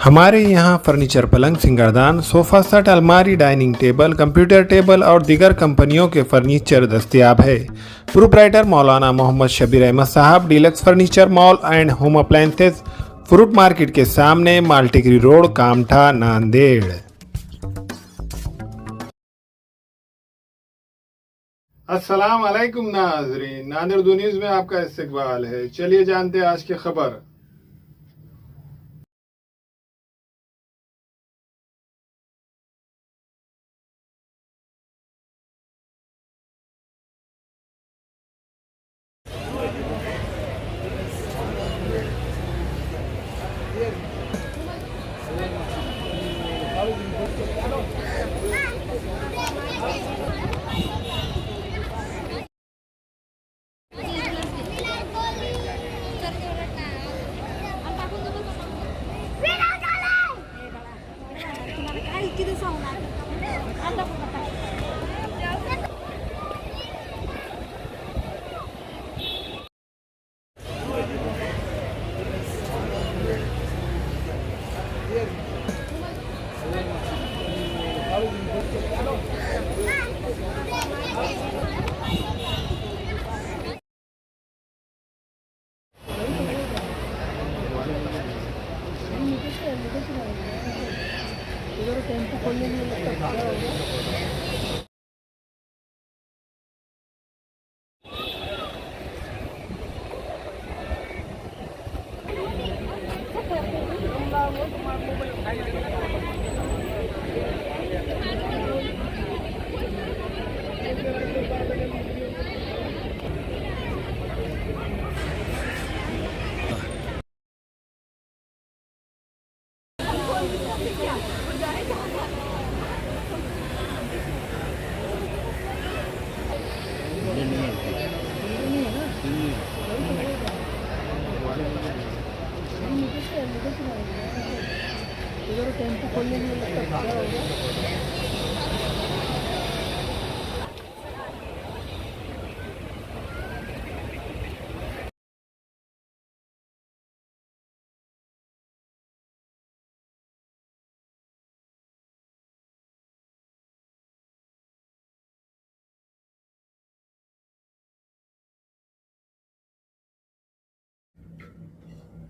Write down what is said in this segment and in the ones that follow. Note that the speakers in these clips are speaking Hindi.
हमारे यहाँ फर्नीचर, पलंग, सिंगारदान, सोफा सेट, अलमारी, डाइनिंग टेबल, कंप्यूटर टेबल और दीगर कंपनियों के फर्नीचर दस्तयाब है। प्रोप्राइटर मौलाना मोहम्मद शबीर अहमद साहब, deluxe furniture mall and home appliances, fruit market के सामने, माल्टीगिरी रोड, कामठा, नांदेड़। अस्सलाम वालेकुम नाज़रीन, नांदेड़ उर्दू न्यूज़ में आपका इस्तकबाल है। चलिए जानते हैं आज की खबर।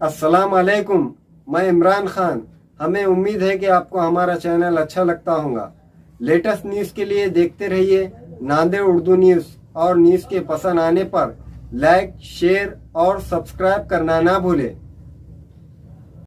अस्सलाम वालेकुम, मैं इमरान खान। हमें उम्मीद है कि आपको हमारा चैनल अच्छा लगता होगा। लेटेस्ट न्यूज़ के लिए देखते रहिए नांदेड़ उर्दू न्यूज़, और न्यूज़ के पसंद आने पर लाइक, शेयर और सब्सक्राइब करना ना भूलें।